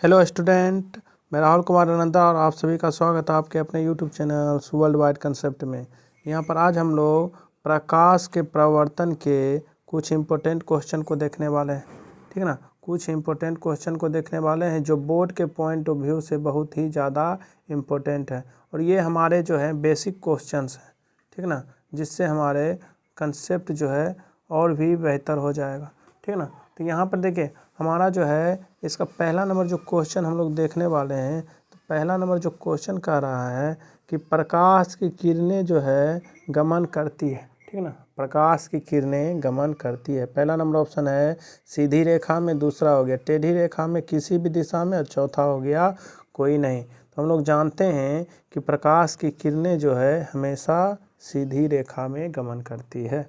Hello student, मैं राहुल कुमार अनंता और आप सभी का स्वागत है आपके अपने YouTube channel world wide concept में। यहाँ पर आज हम लोग प्रकाश के प्रवर्तन के कुछ इम्पोर्टेंट क्वेश्चन को देखने वाले हैं, ठीक है ना। कुछ इम्पोर्टेंट क्वेश्चन को देखने वाले हैं जो बोर्ड के पॉइंट ऑफ व्यू से बहुत ही ज़्यादा इम्पोर्टेंट है और ये हमारे जो है बेसिक क्वेश्चंस हैं, ठीक है ना, जिससे हमारे कंसेप्ट जो है और भी बेहतर हो जाएगा, ठीक है ना। तो यहाँ पर देखिए हमारा जो है इसका पहला नंबर जो क्वेश्चन हम लोग देखने वाले हैं, तो पहला नंबर जो क्वेश्चन कह रहा है कि प्रकाश की किरणें जो है गमन करती है, ठीक है ना। प्रकाश की किरणें गमन करती है। पहला नंबर ऑप्शन है सीधी रेखा में, दूसरा हो गया टेढ़ी रेखा में, किसी भी दिशा में, और चौथा हो गया कोई नहीं। तो हम लोग जानते हैं कि प्रकाश की किरणें जो है हमेशा सीधी रेखा में गमन करती है,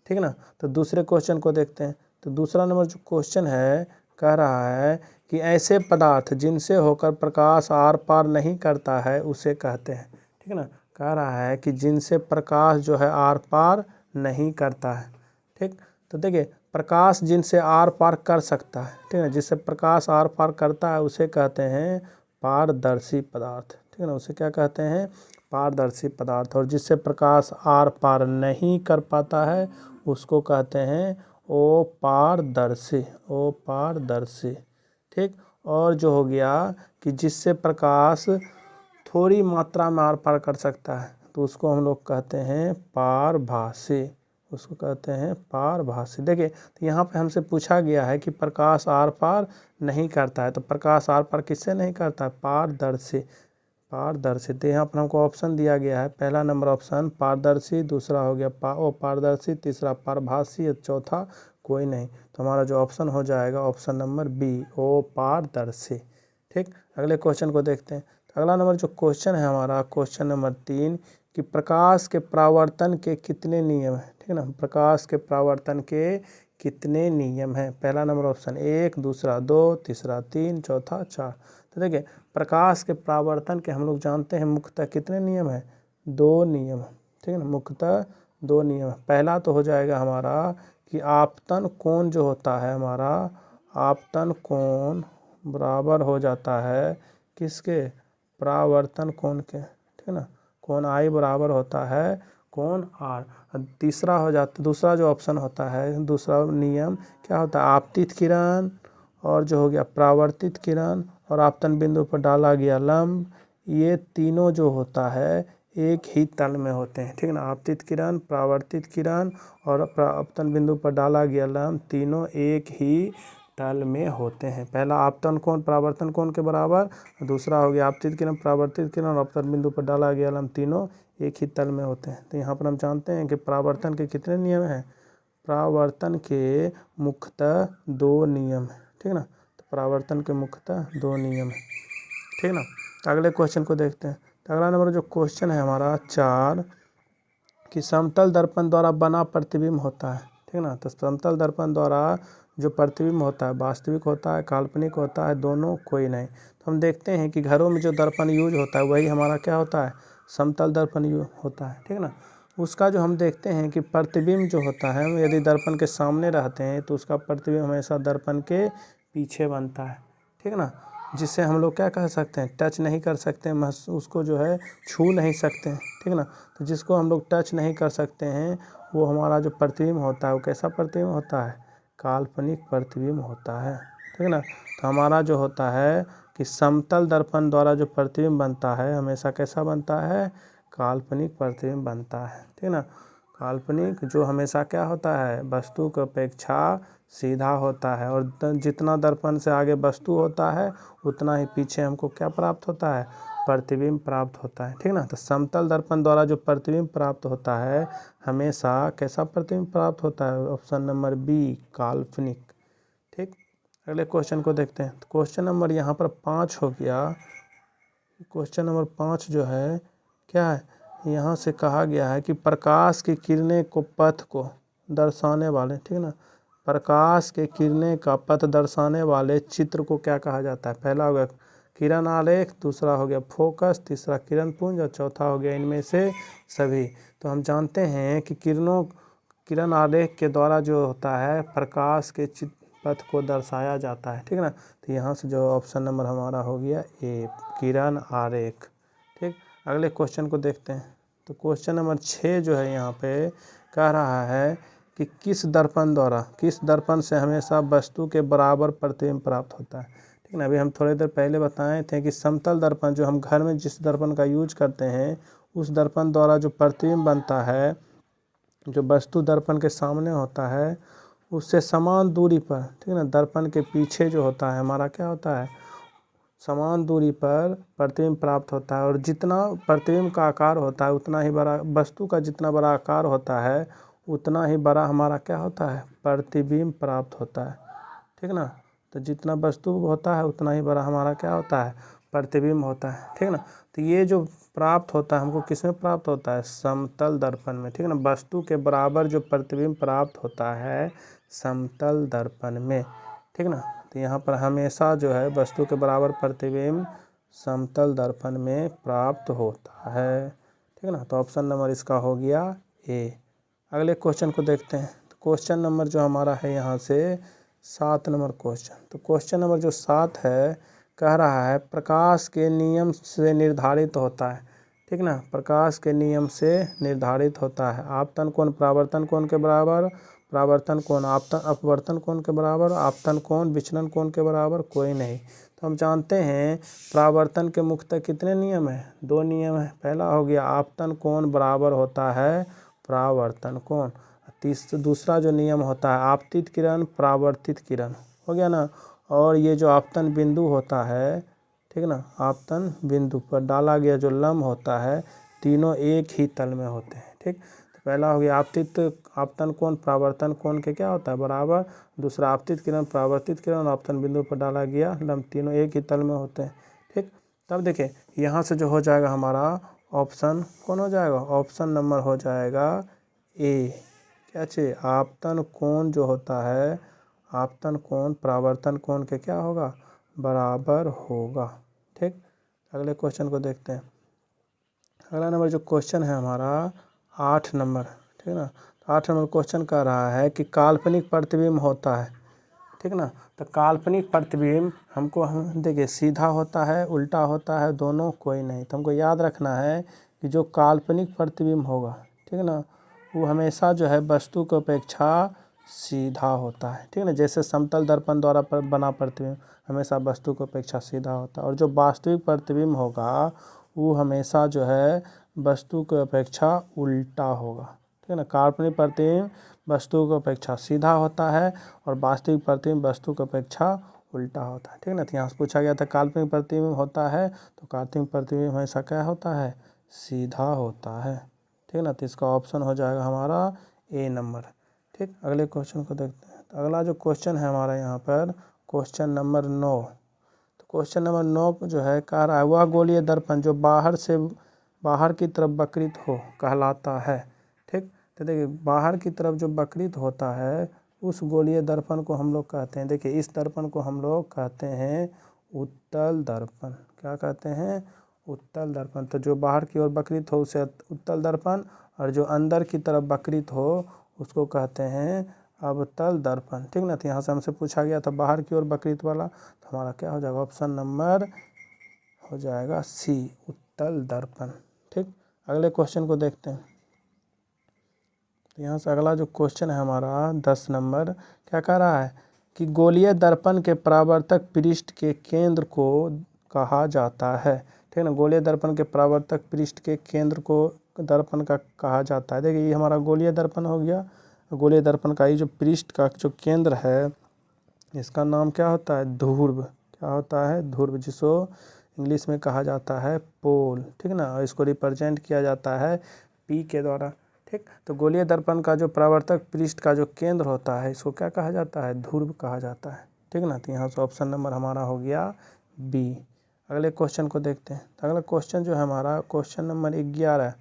ठीक है ना। तो दूसरे क्वेश्चन को देखते हैं। तो दूसरा नंबर जो क्वेश्चन है कह रहा है कि ऐसे पदार्थ जिनसे होकर प्रकाश आर पार नहीं करता है उसे कहते हैं, ठीक है ना। कह रहा है कि जिनसे प्रकाश जो है आर पार नहीं करता है, ठीक। तो देखिए प्रकाश जिनसे आर पार कर सकता है, ठीक है ना, जिससे प्रकाश आर पार करता है उसे कहते हैं पारदर्शी पदार्थ, ठीक है ना। उसे क्या कहते हैं? पारदर्शी पदार्थ। और जिससे प्रकाश आर पार नहीं कर पाता है उसको कहते हैं अपारदर्शी, अपारदर्शी, ठीक। और जो हो गया कि जिससे प्रकाश थोड़ी मात्रा में आर पार कर सकता है तो उसको हम लोग कहते हैं पारभासी, उसको कहते हैं पारभासी। देखिए तो यहाँ पे हमसे पूछा गया है कि प्रकाश आर पार नहीं करता है, तो प्रकाश आर पार किससे नहीं करता है? पारदर्शी, पारदर्शी। तो यहाँ पर हमको ऑप्शन दिया गया है, पहला नंबर ऑप्शन पारदर्शी, दूसरा हो गया पारदर्शी, तीसरा पारभासी और चौथा कोई नहीं। तो हमारा जो ऑप्शन हो जाएगा ऑप्शन नंबर बी, ओ पारदर्शी, ठीक। अगले क्वेश्चन को देखते हैं। तो अगला नंबर जो क्वेश्चन है हमारा क्वेश्चन नंबर 3 कि प्रकाश के परावर्तन के कितने नियम हैं, ठीक है ना। प्रकाश के परावर्तन के कितने नियम हैं? पहला नंबर ऑप्शन 1, दूसरा 2, तीसरा 3, चौथा 4। तो देखिए प्रकाश के परावर्तन के हम लोग जानते हैं मुख्यतः कितने नियम हैं? 2 नियम, ठीक है ना। मुख्यतः 2 नियम। पहला तो हो जाएगा हमारा कि आपतन कोण जो होता है हमारा, आपतन कोण बराबर हो जाता है किसके? परावर्तन कोण के, ठीक है ना। कोण आई बराबर होता है कोण आर। तीसरा हो जाता, दूसरा जो ऑप्शन होता है, दूसरा नियम क्या होता है? आपतित किरण और जो हो गया परावर्तित किरण और आपतन बिंदु पर डाला गया लंब, ये तीनों जो होता है एक ही तल में होते हैं, ठीक है ना। आपतित किरण, परावर्तित किरण और आपतन बिंदु पर डाला गया लंब तीनों एक ही तल में होते हैं। पहला आपतन कोण परावर्तन कोण के बराबर, दूसरा हो गया आपतित किरण, परावर्तित किरण और आपतन बिंदु पर डाला गया लंब तीनों एक ही तल में होते हैं। तो यहाँ पर हम जानते हैं कि परावर्तन के कितने नियम हैं? परावर्तन के मुख्यतः 2 नियम हैं, ठीक है ना। तो परावर्तन के मुख्यतः 2 नियम हैं, ठीक है ना। तो अगले क्वेश्चन को देखते हैं। तो अगला नंबर जो क्वेश्चन है हमारा 4 कि समतल दर्पण द्वारा बना प्रतिबिंब होता है, ठीक है ना। तो समतल दर्पण द्वारा जो प्रतिबिंब होता है वास्तविक होता है, काल्पनिक होता है, दोनों, कोई नहीं। तो हम देखते हैं कि घरों में जो दर्पण यूज होता है वही हमारा क्या होता है? समतल दर्पण यूज होता है, ठीक है ना। उसका जो हम देखते हैं कि प्रतिबिंब जो होता है यदि दर्पण के सामने रहते हैं तो उसका प्रतिबिंब हमेशा दर्पण के पीछे बनता है, ठीक है ना। जिससे हम लोग क्या कह सकते हैं? टच नहीं कर सकते हैं, उसको जो है छू नहीं सकते हैं, ठीक है ना। तो जिसको हम लोग टच नहीं कर सकते हैं वो हमारा जो प्रतिबिंब होता है वो कैसा प्रतिबिंब होता है? काल्पनिक प्रतिबिंब होता है, ठीक है ना। तो हमारा जो होता है कि समतल दर्पण द्वारा जो प्रतिबिंब बनता है हमेशा कैसा बनता है? काल्पनिक प्रतिबिंब बनता है, ठीक है ना। काल्पनिक जो हमेशा क्या होता है? वस्तु की अपेक्षा सीधा होता है और जितना दर्पण से आगे वस्तु होता है उतना ही पीछे हमको क्या प्राप्त होता है? प्रतिबिंब प्राप्त होता है, ठीक ना। तो समतल दर्पण द्वारा जो प्रतिबिंब प्राप्त होता है हमेशा कैसा प्रतिबिंब प्राप्त होता है? ऑप्शन नंबर बी, काल्पनिक, ठीक। अगले क्वेश्चन को देखते हैं। तो क्वेश्चन नंबर यहाँ पर 5 हो गया। क्वेश्चन नंबर 5 जो है क्या है? यहाँ से कहा गया है कि प्रकाश की किरणें को पथ को दर्शाने वाले, ठीक है ना, प्रकाश के किरणें का पथ दर्शाने वाले चित्र को क्या कहा जाता है? पहला हो गया किरण आलेख, दूसरा हो गया फोकस, तीसरा किरण पुंज और चौथा हो गया इनमें से सभी। तो हम जानते हैं कि किरण आलेख के द्वारा जो होता है प्रकाश के पथ को दर्शाया जाता है। ठीक है ना, तो यहाँ से जो ऑप्शन नंबर हमारा हो गया ए, किरण आरेख। ठीक, अगले क्वेश्चन को देखते हैं। तो क्वेश्चन नंबर 6 जो है यहाँ पे कह रहा है कि किस दर्पण से हमेशा वस्तु के बराबर प्रतिबिंब प्राप्त होता है। ठीक है ना, अभी हम थोड़ी देर पहले बताए थे कि समतल दर्पण, जो हम घर में जिस दर्पण का यूज करते हैं, उस दर्पण द्वारा जो प्रतिबिंब बनता है, जो वस्तु दर्पण के सामने होता है, उससे समान दूरी पर, ठीक है ना, दर्पण के पीछे जो होता है हमारा क्या होता है, समान दूरी पर प्रतिबिंब प्राप्त होता है। और जितना प्रतिबिंब का आकार होता है उतना ही बड़ा, वस्तु का जितना बड़ा आकार होता है उतना ही बड़ा हमारा क्या होता है, प्रतिबिंब प्राप्त होता है। ठीक ना, तो जितना वस्तु होता है उतना ही बड़ा हमारा क्या होता है, प्रतिबिंब होता है। ठीक ना, तो ये जो प्राप्त होता है हमको किस में प्राप्त होता है, समतल दर्पण में। ठीक है ना, वस्तु के बराबर जो प्रतिबिंब प्राप्त होता है समतल दर्पण में। ठीक ना, तो यहाँ पर हमेशा जो है वस्तु के बराबर प्रतिबिंब समतल दर्पण में प्राप्त होता है। ठीक है ना, तो ऑप्शन नंबर इसका हो गया ए। अगले क्वेश्चन को देखते हैं। तो क्वेश्चन नंबर जो हमारा है यहाँ से 7 नंबर क्वेश्चन। तो क्वेश्चन नंबर जो 7 है कह रहा है प्रकाश के नियम से निर्धारित होता है। ठीक ना, प्रकाश के नियम से निर्धारित होता है आपतन कोण परावर्तन कोण के बराबर, परावर्तन कोण अपवर्तन कोण के बराबर, आपतन कोण विचलन कोण के बराबर कोई नहीं। तो हम जानते हैं परावर्तन के मुख्यतः कितने नियम हैं, 2 नियम है। पहला हो गया आपतन कोण बराबर होता है परावर्तन कोण, दूसरा जो नियम होता है आपतित किरण परावर्तित किरण, हो गया ना। और ये जो आपतन बिंदु होता है, ठीक ना, आपतन बिंदु पर डाला गया जो लम्ब होता है, तीनों एक ही तल में होते हैं। ठीक, तो पहला हो गया आपतन कोण परावर्तन कोण के क्या होता है बराबर, दूसरा आपतित किरण परावर्तित किरण, आपतन बिंदु पर डाला गया लम्ब, तीनों एक ही तल में होते हैं। ठीक, तब देखिए यहाँ से जो हो जाएगा हमारा ऑप्शन कौन हो जाएगा, ऑप्शन नंबर हो जाएगा ए। क्या चाहिए, आपतन कोण जो होता है, आपतन कोण परावर्तन कोण के क्या होगा, बराबर होगा। ठीक, अगले क्वेश्चन को देखते हैं। अगला नंबर जो क्वेश्चन है हमारा 8 नंबर। ठीक ना, तो 8 नंबर क्वेश्चन कह रहा है कि काल्पनिक प्रतिबिंब होता है। ठीक ना, तो काल्पनिक प्रतिबिंब हमको हम देखिए सीधा होता है उल्टा होता है, दोनों कोई नहीं। तो हमको याद रखना है कि जो काल्पनिक प्रतिबिंब होगा, ठीक है ना, वो हमेशा जो है वस्तु की अपेक्षा सीधा होता है। ठीक है ना, जैसे समतल दर्पण द्वारा बना प्रतिबिंब हमेशा वस्तु की अपेक्षा सीधा होता है। और जो वास्तविक प्रतिबिंब होगा वो हमेशा जो है वस्तु की अपेक्षा उल्टा होगा। ठीक है ना, काल्पनिक प्रतिबिंब वस्तु की अपेक्षा सीधा होता है और वास्तविक प्रतिबिंब वस्तु की अपेक्षा उल्टा होता है। ठीक है ना, तो यहाँ से पूछा गया था काल्पनिक प्रतिबिंब होता है, तो काल्पनिक प्रतिबिंब हमेशा क्या होता है, सीधा होता है। ठीक है ना, तो इसका ऑप्शन हो जाएगा हमारा ए नंबर। ठीक, अगले क्वेश्चन को देखते हैं। तो अगला जो क्वेश्चन है हमारा यहाँ पर क्वेश्चन नंबर 9। तो क्वेश्चन नंबर 9 जो है कह रहा है वह गोलीय दर्पण जो बाहर की तरफ वक्रित हो कहलाता है। ठीक, तो देखिए बाहर की तरफ जो वक्रित होता है उस गोलीय दर्पण को हम लोग कहते हैं, देखिए इस दर्पण को हम लोग कहते हैं उत्तल दर्पण। क्या कहते हैं, उत्तल दर्पण। तो जो बाहर की ओर वक्रित हो उसे उत्तल दर्पण, और जो अंदर की तरफ वक्रित हो उसको कहते हैं अवतल दर्पण। ठीक ना, तो यहाँ से हमसे पूछा गया था बाहर की ओर वक्रित वाला, तो हमारा क्या हो जाएगा, ऑप्शन नंबर हो जाएगा सी, उत्तल दर्पण। ठीक, अगले क्वेश्चन को देखते हैं। तो यहाँ से अगला जो क्वेश्चन है हमारा 10 नंबर क्या कह रहा है कि गोलीय दर्पण के परावर्तक पृष्ठ के केंद्र को कहा जाता है। ठीक है ना, गोलीय दर्पण के परावर्तक पृष्ठ के केंद्र को दर्पण का कहा जाता है। देखिए ये हमारा गोलीय दर्पण हो गया, गोलीय दर्पण का ये जो पृष्ठ का जो केंद्र है इसका नाम क्या होता है, ध्रुव। क्या होता है, ध्रुव, जिसको इंग्लिश में कहा जाता है पोल। ठीक ना, और इसको रिप्रेजेंट किया जाता है पी के द्वारा। ठीक, तो गोलीय दर्पण का जो परावर्तक पृष्ठ का जो केंद्र होता है इसको क्या कहा जाता है, ध्रुव कहा जाता है। ठीक ना, तो यहाँ से ऑप्शन नंबर हमारा हो गया बी। अगले क्वेश्चन को देखते हैं। तो अगला क्वेश्चन जो है हमारा क्वेश्चन नंबर 11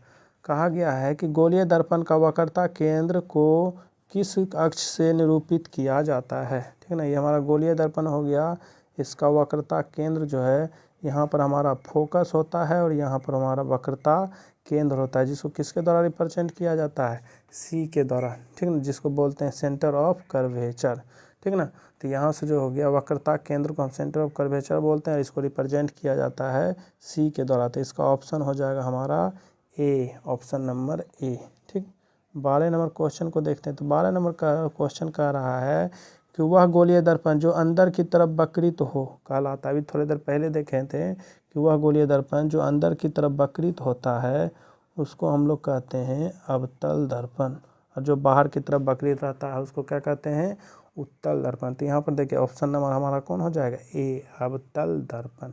कहा गया है कि गोलीय दर्पण का वक्रता केंद्र को किस अक्ष से निरूपित किया जाता है। ठीक है ना, ये हमारा गोलीय दर्पण हो गया, इसका वक्रता केंद्र जो है यहाँ पर हमारा फोकस होता है और यहाँ पर हमारा वक्रता केंद्र होता है, जिसको किसके द्वारा रिप्रेजेंट किया जाता है, सी के द्वारा। ठीक है ना, जिसको बोलते हैं सेंटर ऑफ कर्वेचर। ठीक ना। तो यहाँ से जो हो गया वक्रता केंद्र को हम सेंटर ऑफ कर्वेचर बोलते हैं, इसको रिप्रेजेंट किया जाता है सी के द्वारा। तो इसका ऑप्शन हो जाएगा हमारा ए, ऑप्शन नंबर ए। ठीक, 12 नंबर क्वेश्चन को देखते हैं। तो 12 नंबर का क्वेश्चन कह रहा है कि वह गोलीय दर्पण जो अंदर की तरफ वक्रित हो कहलाता है। अभी थोड़ी देर पहले देखे थे कि वह गोलीय दर्पण जो अंदर की तरफ वक्रित होता है उसको हम लोग कहते हैं अवतल दर्पण, और जो बाहर की तरफ वक्रित रहता है उसको क्या कहते हैं, उत्तल दर्पण। तो यहाँ पर देखिए ऑप्शन नंबर हमारा कौन हो जाएगा, ए, अवतल दर्पण।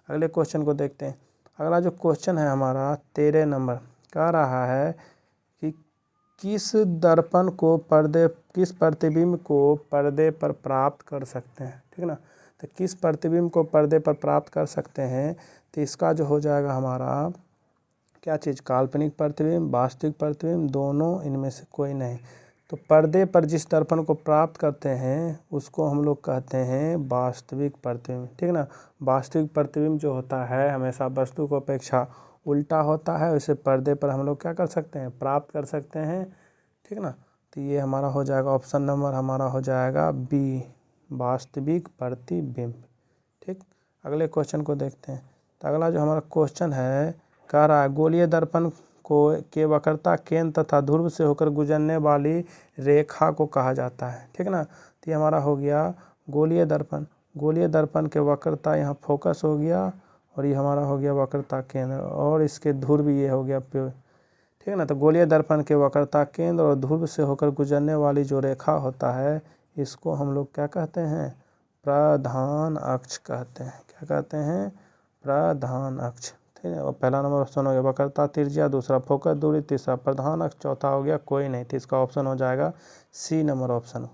अगले क्वेश्चन को देखते हैं। अगला जो क्वेश्चन है हमारा 13 नंबर कह रहा है कि किस प्रतिबिंब को पर्दे पर प्राप्त कर सकते हैं। ठीक ना। तो किस प्रतिबिंब को पर्दे पर प्राप्त कर सकते हैं, तो इसका जो हो जाएगा हमारा क्या चीज़, काल्पनिक प्रतिबिंब, वास्तविक प्रतिबिंब, दोनों, इनमें से कोई नहीं। तो पर्दे पर जिस दर्पण को प्राप्त करते हैं उसको हम लोग कहते हैं वास्तविक प्रतिबिंब। ठीक ना। वास्तविक प्रतिबिंब जो होता है हमेशा वस्तु को अपेक्षा उल्टा होता है, उसे पर्दे पर हम लोग क्या कर सकते हैं, प्राप्त कर सकते हैं। ठीक ना। तो ये हमारा हो जाएगा ऑप्शन नंबर हमारा हो जाएगा बी, वास्तविक प्रतिबिंब। ठीक, अगले क्वेश्चन को देखते हैं। तो अगला जो हमारा क्वेश्चन है कह रहा है गोलीय दर्पण को के वक्रता केंद्र तथा ध्रुव से होकर गुजरने वाली रेखा को कहा जाता है। ठीक ना। तो ये हमारा हो गया गोलीय दर्पण। गोलीय दर्पण के वक्रता यहाँ फोकस हो गया, और ये हमारा हो गया वक्रता केंद्र, और इसके ध्रुव ये हो गया प्योर। ठीक है ना। तो गोलीय दर्पण के वक्रता केंद्र और ध्रुव से होकर गुजरने वाली जो रेखा होता है इसको हम लोग क्या कहते हैं, प्रधान अक्ष कहते हैं। क्या कहते हैं, प्रधान अक्ष। ठीक है। और पहला नंबर ऑप्शन हो गया वक्रता त्रिज्या, दूसरा फोकस दूरी, तीसरा प्रधान अक्ष, चौथा हो गया कोई नहीं। तो इसका ऑप्शन हो जाएगा सी नंबर ऑप्शन,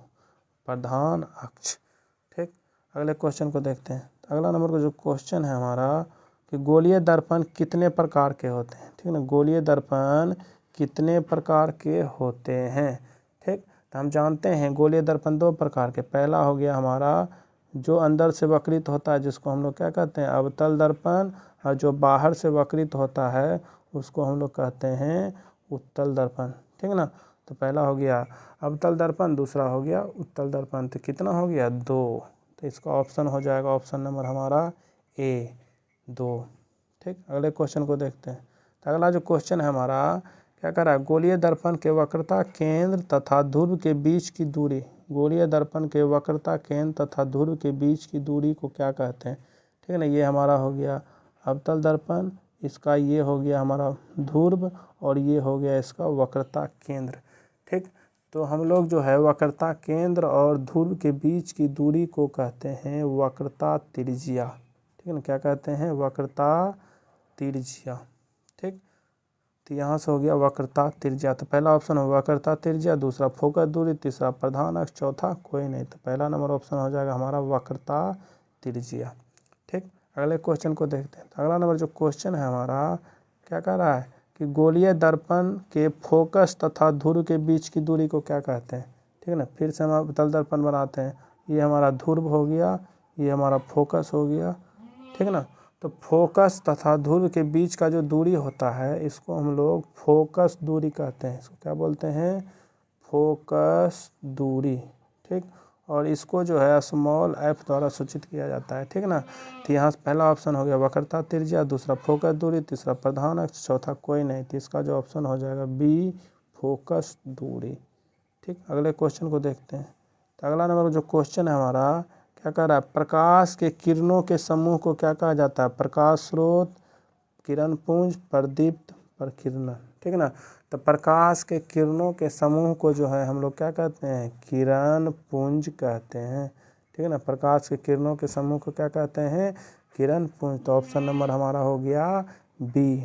प्रधान अक्ष। ठीक, अगले क्वेश्चन को देखते हैं। अगला नंबर का जो क्वेश्चन है हमारा कि गोलीय दर्पण कितने प्रकार के होते हैं। ठीक है ना। गोलीय दर्पण कितने प्रकार के होते हैं। ठीक, तो हम जानते हैं गोलीय दर्पण 2 प्रकार के। पहला हो गया हमारा जो अंदर से वक्रित होता है जिसको हम लोग क्या कहते हैं, अवतल दर्पण, और जो बाहर से वक्रित होता है उसको हम लोग कहते हैं उत्तल दर्पण। ठीक है ना। तो पहला हो गया अवतल दर्पण, दूसरा हो गया उत्तल दर्पण। तो कितना हो गया, 2। तो इसका ऑप्शन हो जाएगा ऑप्शन नंबर हमारा ए, 2। ठीक, अगले क्वेश्चन को देखते हैं। तो अगला जो क्वेश्चन है हमारा क्या कर रहा है, गोलीय दर्पण के वक्रता केंद्र तथा ध्रुव के बीच की दूरी। गोलीय दर्पण के वक्रता केंद्र तथा ध्रुव के बीच की दूरी को क्या कहते हैं। ठीक है ना। ये हमारा हो गया अवतल दर्पण, इसका ये हो गया हमारा ध्रुव, और ये हो गया इसका वक्रता केंद्र। ठीक, तो हम लोग जो है वक्रता केंद्र और ध्रुव के बीच की दूरी को कहते हैं वक्रता त्रिज्या। ठीक है ना। क्या कहते हैं, वक्रता त्रिज्या। ठीक, तो यहाँ से हो गया वक्रता त्रिज्या। तो पहला ऑप्शन हो वक्रता त्रिज्या, दूसरा फोकस दूरी, तीसरा प्रधान अक्ष, चौथा कोई नहीं। तो पहला नंबर ऑप्शन हो जाएगा हमारा वक्रता त्रिज्या। ठीक, अगले क्वेश्चन को देखते हैं। तो अगला नंबर जो क्वेश्चन है हमारा क्या कह रहा है कि गोलीय दर्पण के फोकस तथा ध्रुव के बीच की दूरी को क्या कहते हैं। ठीक है ना। फिर से हम अवतल दर्पण बनाते हैं। ये हमारा ध्रुव हो गया, ये हमारा फोकस हो गया। ठीक है ना। तो फोकस तथा ध्रुव के बीच का जो दूरी होता है इसको हम लोग फोकस दूरी कहते हैं। इसको क्या बोलते हैं, फोकस दूरी। ठीक, और इसको जो है स्मॉल f द्वारा सूचित किया जाता है। ठीक है ना। तो यहाँ पहला ऑप्शन हो गया वक्रता त्रिज्या, दूसरा फोकस दूरी, तीसरा प्रधान अक्ष, चौथा कोई नहीं। तो इसका जो ऑप्शन हो जाएगा बी, फोकस दूरी। ठीक, अगले क्वेश्चन को देखते हैं। तो अगला नंबर जो क्वेश्चन है हमारा क्या कह रहा है, प्रकाश के किरणों के समूह को क्या कहा जाता है, प्रकाश स्रोत, किरण पुंज, प्रदीप्त, प्रकीर्णन। ठीक है ना। तो प्रकाश के किरणों के समूह को जो है हम लोग क्या कहते हैं, किरण पुंज कहते हैं। ठीक है ना। प्रकाश के किरणों के समूह को क्या कहते हैं, किरण पुंज। तो ऑप्शन नंबर हमारा हो गया बी।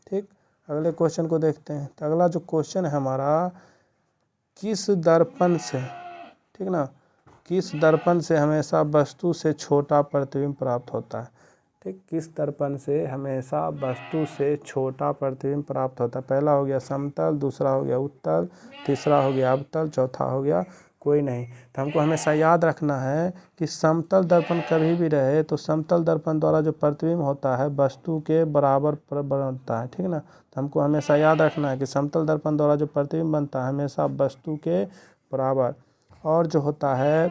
ठीक, अगले क्वेश्चन को देखते हैं। तो अगला जो क्वेश्चन है हमारा किस दर्पण से, ठीक ना, किस दर्पण से हमेशा वस्तु से छोटा प्रतिबिंब प्राप्त होता है। ठीक, किस दर्पण से हमेशा वस्तु से छोटा प्रतिबिंब प्राप्त होता है। पहला हो गया समतल, दूसरा हो गया उत्तल, तीसरा हो गया अवतल, चौथा हो गया कोई नहीं। तो हमको हमेशा याद रखना है कि समतल दर्पण कभी भी रहे तो समतल दर्पण द्वारा जो प्रतिबिंब होता है वस्तु के बराबर बनता है। ठीक है ना। तो हमको हमेशा याद रखना है कि समतल दर्पण द्वारा जो प्रतिबिंब बनता है हमेशा वस्तु के बराबर। और जो होता है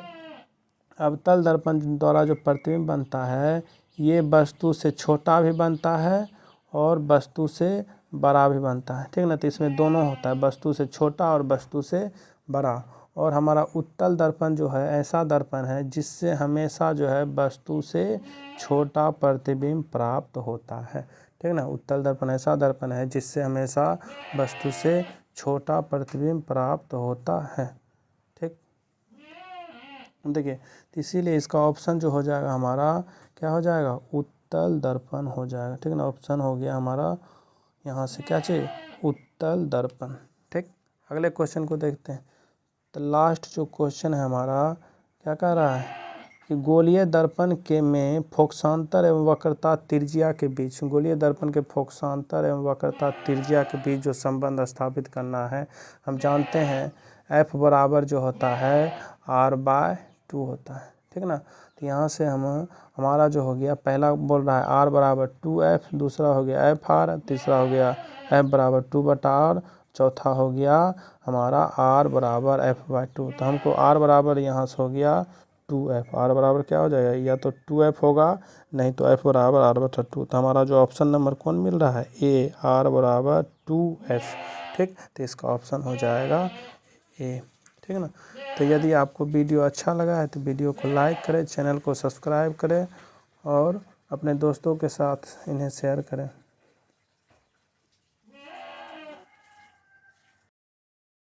अवतल दर्पण द्वारा जो प्रतिबिंब बनता है ये वस्तु से छोटा भी बनता है और वस्तु से बड़ा भी बनता है, ठीक ना। तो इसमें दोनों होता है, वस्तु से छोटा और वस्तु से बड़ा। और हमारा उत्तल दर्पण जो है ऐसा दर्पण है जिससे हमेशा जो है वस्तु से छोटा प्रतिबिंब प्राप्त होता है, ठीक ना। उत्तल दर्पण ऐसा दर्पण है जिससे हमेशा वस्तु से छोटा प्रतिबिंब प्राप्त होता है, ठीक। देखिए तो इसीलिए इसका ऑप्शन जो हो जाएगा हमारा क्या हो जाएगा, उत्तल दर्पण हो जाएगा, ठीक ना। ऑप्शन हो गया हमारा यहाँ से क्या चाहिए, उत्तल दर्पण, ठीक। अगले क्वेश्चन को देखते हैं। तो लास्ट जो क्वेश्चन है हमारा क्या कह रहा है कि गोलीय दर्पण के में फोकसांतर एवं वक्रता त्रिज्या के बीच, गोलीय दर्पण के फोकसांतर एवं वक्रता त्रिज्या के बीच जो संबंध स्थापित करना है। हम जानते हैं F बराबर जो होता है R/2 होता है, ठीक ना। तो यहाँ से हमारा जो हो गया, पहला बोल रहा है R बराबर 2F, दूसरा हो गया FR, तीसरा हो गया F बराबर 2/R, चौथा हो गया हमारा R बराबर F/2। तो हमको R बराबर यहाँ से हो गया 2F, R बराबर क्या हो जाएगा, या तो 2F होगा नहीं तो F बराबर R/2। तो हमारा जो ऑप्शन नंबर कौन मिल रहा है, A, R बराबर 2F, ठीक। तो इसका ऑप्शन हो जाएगा A, ठीक ना। तो यदि आपको वीडियो अच्छा लगा है तो वीडियो को लाइक करें, चैनल को सब्सक्राइब करें और अपने दोस्तों के साथ इन्हें शेयर करें।